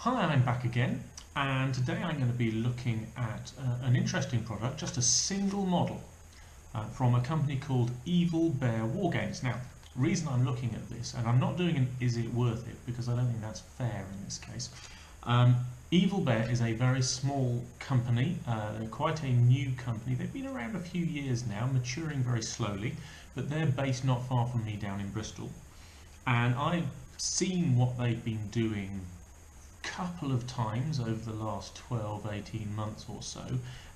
Hi, I'm back again, and today I'm going to be looking at an interesting product, just a single model from a company called Bear Wargames. Now, the reason I'm looking at this, and I'm not doing an is it worth it, because I don't think that's fair in this case. Bear is a very small company, quite a new company. They've been around a few years now, maturing very slowly, but they're based not far from me down in Bristol. And I've seen what they've been doing couple of times over the last 12-18 months or so,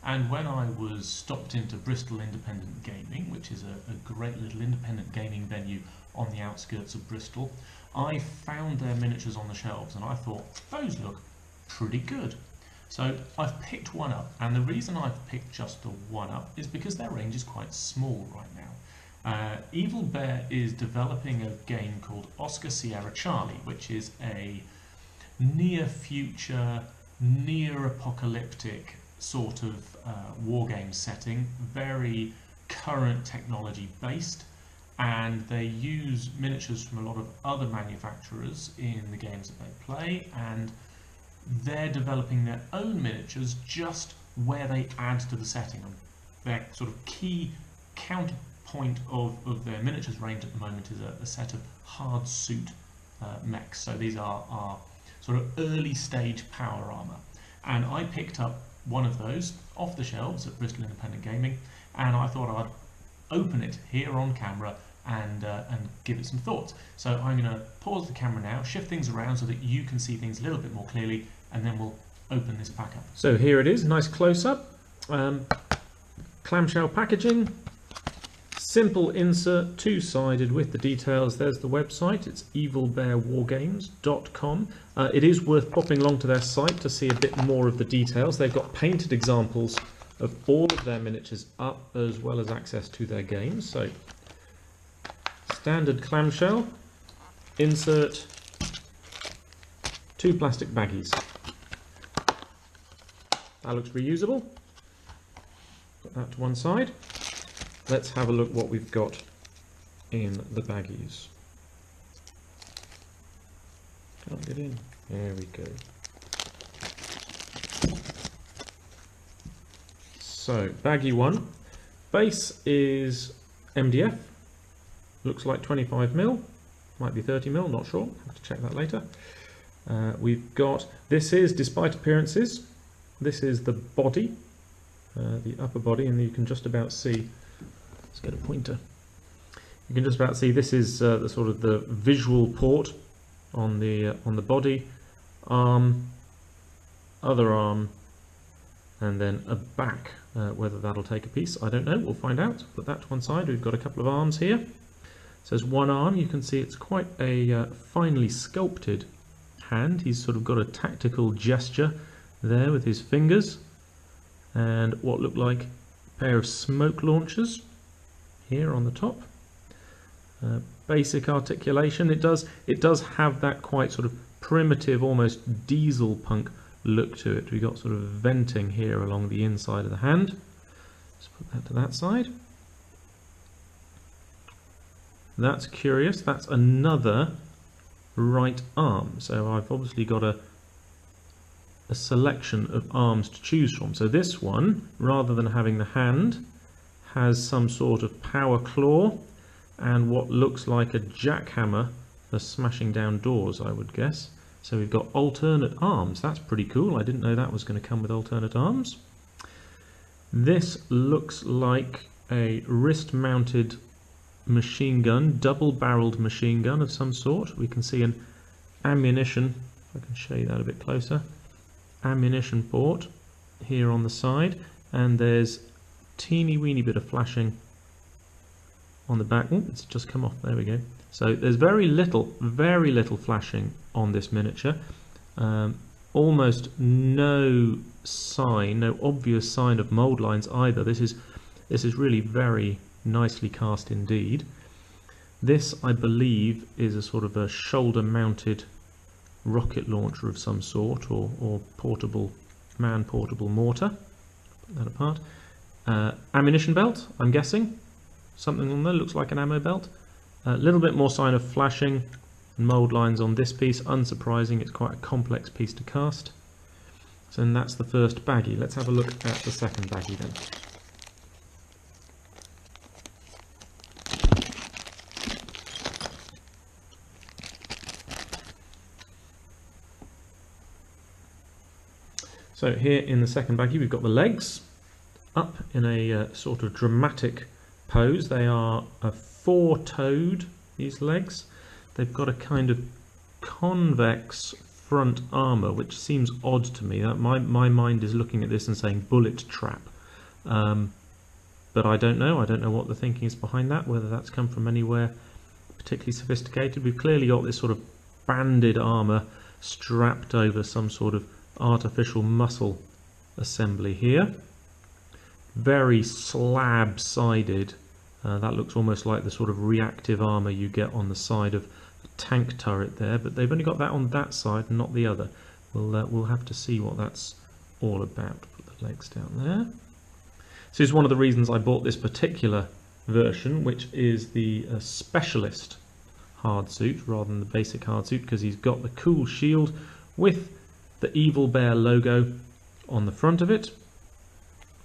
and when I was stopped into Bristol Independent Gaming, which is a great little independent gaming venue on the outskirts of Bristol, I found their miniatures on the shelves and I thought those look pretty good. So I've picked one up, and the reason I've picked just the one up is because their range is quite small right now. Bear is developing a game called Oscar Sierra Charlie, which is a near future, near apocalyptic sort of wargame setting, very current technology based, and they use miniatures from a lot of other manufacturers in the games that they play, and they're developing their own miniatures just where they add to the setting. Their sort of key counterpoint of their miniatures range at the moment is a set of Hardsuit mechs. So these are sort of early stage power armour, and I picked up one of those off the shelves at Bristol Independent Gaming, and I thought I'd open it here on camera and give it some thoughts. So I'm going to pause the camera now, shift things around so that you can see things a little bit more clearly, and then we'll open this pack up. So here it is, nice close-up, clamshell packaging, simple insert, two-sided with the details. There's the website, it's evilbearwargames.com. It is worth popping along to their site to see a bit more of the details. They've got painted examples of all of their miniatures up, as well as access to their games. So, standard clamshell, insert, two plastic baggies. That looks reusable. Put that to one side. Let's have a look what we've got in the baggies. Can't get in. There we go. So, baggie 1. Base is MDF. Looks like 25mm. Might be 30mm, not sure. Have to check that later. We've got, this is, despite appearances, this is the body, the upper body, and you can just about see. Let's get a pointer. You can just about see this is the sort of the visual port on the body, arm, other arm, and then a back. Whether that'll take a piece, I don't know. We'll find out. Put that to one side. We've got a couple of arms here. So there's one arm. You can see it's quite a finely sculpted hand. He's sort of got a tactical gesture there with his fingers, and what look like a pair of smoke launchers here on the top. Basic articulation. It does have that quite sort of primitive, almost diesel punk look to it. We've got sort of venting here along the inside of the hand. Let's put that to that side. That's curious. That's another right arm. So I've obviously got a selection of arms to choose from. So this one, rather than having the hand, has some sort of power claw and what looks like a jackhammer for smashing down doors, I would guess. So we've got alternate arms. That's pretty cool. I didn't know that was going to come with alternate arms. This looks like a wrist-mounted machine gun, double-barreled machine gun of some sort. We can see an ammunition, if I can show you that a bit closer, ammunition port here on the side, and there's teeny weeny bit of flashing on the back. Oh, it's just come off. There we go. So there's very little flashing on this miniature. Almost no sign, no obvious sign of mold lines either. This is really very nicely cast indeed. This, I believe, is a sort of a shoulder-mounted rocket launcher of some sort, or portable mortar. Put that apart. Ammunition belt, I'm guessing. Something on there looks like an ammo belt. A little bit more sign of flashing mould lines on this piece. Unsurprising, it's quite a complex piece to cast. So then that's the first baggie. Let's have a look at the second baggie then. So here in the second baggie we've got the legs up in a sort of dramatic pose. They are four-toed, these legs. They've got a kind of convex front armour, which seems odd to me. My mind is looking at this and saying bullet trap. But I don't know what the thinking is behind that, whether that's come from anywhere particularly sophisticated. We've clearly got this sort of banded armour strapped over some sort of artificial muscle assembly here. Very slab-sided. That looks almost like the sort of reactive armour you get on the side of a tank turret there, but they've only got that on that side and not the other. We'll have to see what that's all about. Put the legs down there. So this is one of the reasons I bought this particular version, which is the specialist Hardsuit rather than the basic Hardsuit, because he's got the cool shield with the Evil Bear logo on the front of it.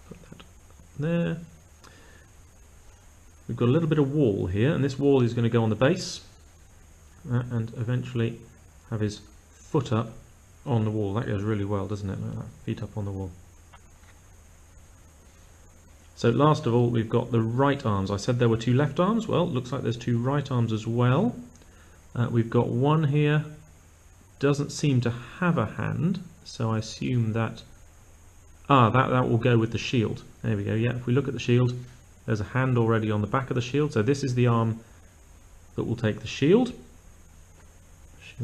Put that there. We've got a little bit of wall here, and this wall is going to go on the base and eventually have his foot up on the wall. That goes really well, doesn't it? Like that, feet up on the wall. So last of all, we've got the right arms. I said there were two left arms. Well, looks like there's two right arms as well. We've got one here. Doesn't seem to have a hand, so I assume that that will go with the shield. There we go. Yeah, if we look at the shield, there's a hand already on the back of the shield, so this is the arm that will take the shield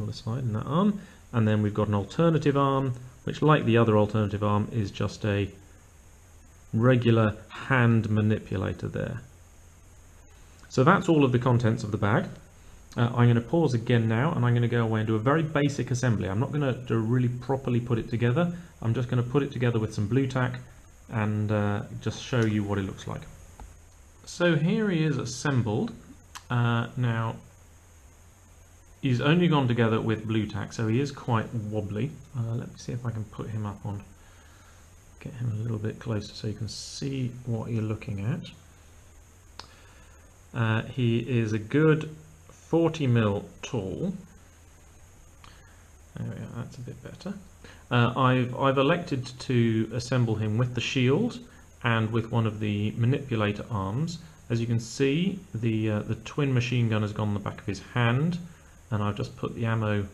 aside in that arm, and then we've got an alternative arm, which, like the other alternative arm, is just a regular hand manipulator there. So that's all of the contents of the bag. I'm going to pause again now, and I'm going to go away and do a very basic assembly. I'm not going to really properly put it together. I'm just going to put it together with some blue tack and just show you what it looks like. So here he is assembled. Now he's only gone together with blue tack, so he is quite wobbly. Let me see if I can put him up on, get him a little bit closer so you can see what you're looking at. He is a good 40mm tall. There we are, that's a bit better. I've elected to assemble him with the shield and with one of the manipulator arms. As you can see, the twin machine gun has gone on the back of his hand, and I've just put the ammo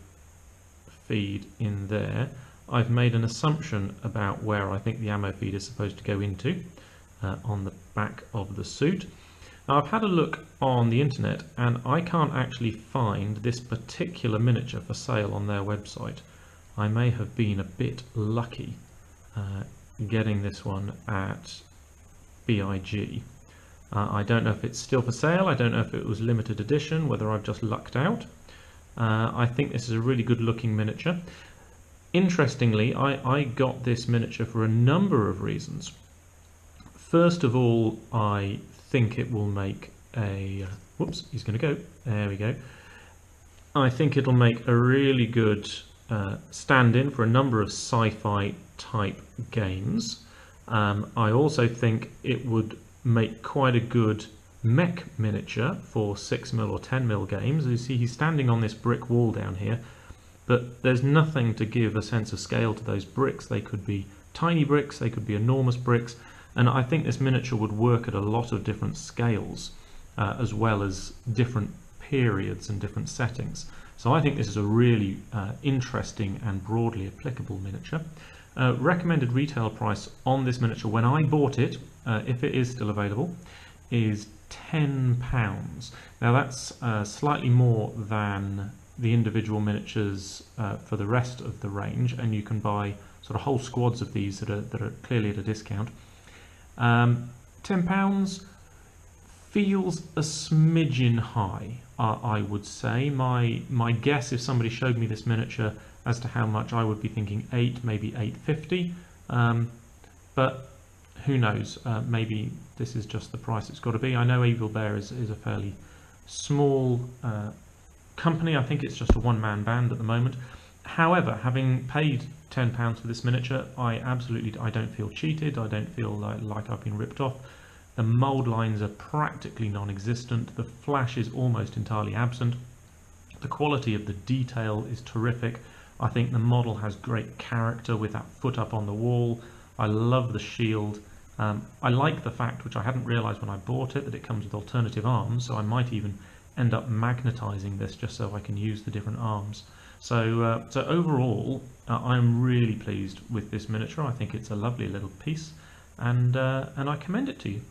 feed in there. I've made an assumption about where I think the ammo feed is supposed to go into on the back of the suit. Now, I've had a look on the internet and I can't actually find this particular miniature for sale on their website. I may have been a bit lucky getting this one at BIG. I don't know if it's still for sale, I don't know if it was limited edition, whether I've just lucked out. I think this is a really good looking miniature. Interestingly, I got this miniature for a number of reasons. First of all, I think it will make a... whoops, he's going to go. There we go. I think it'll make a really good stand-in for a number of sci-fi type games. I also think it would make quite a good mech miniature for 6mm or 10mm games. You see he's standing on this brick wall down here, but there's nothing to give a sense of scale to those bricks. They could be tiny bricks, they could be enormous bricks, and I think this miniature would work at a lot of different scales as well as different periods and different settings. So I think this is a really interesting and broadly applicable miniature. Recommended retail price on this miniature when I bought it, if it is still available, is £10. Now that's slightly more than the individual miniatures for the rest of the range, and you can buy sort of whole squads of these that are clearly at a discount. £10 feels a smidgen high, I would say. My guess, if somebody showed me this miniature as to how much, I would be thinking £8, maybe £8.50, but who knows, maybe this is just the price it's got to be. I know Evil Bear is a fairly small company, I think it's just a one-man band at the moment. However, having paid £10 for this miniature, I don't feel cheated. I don't feel like I've been ripped off. The mould lines are practically non-existent. The flash is almost entirely absent. The quality of the detail is terrific. I think the model has great character with that foot up on the wall. I love the shield. I like the fact, which I hadn't realised when I bought it, that it comes with alternative arms, so I might even end up magnetising this just so I can use the different arms. So overall, I'm really pleased with this miniature. I think it's a lovely little piece, and I commend it to you.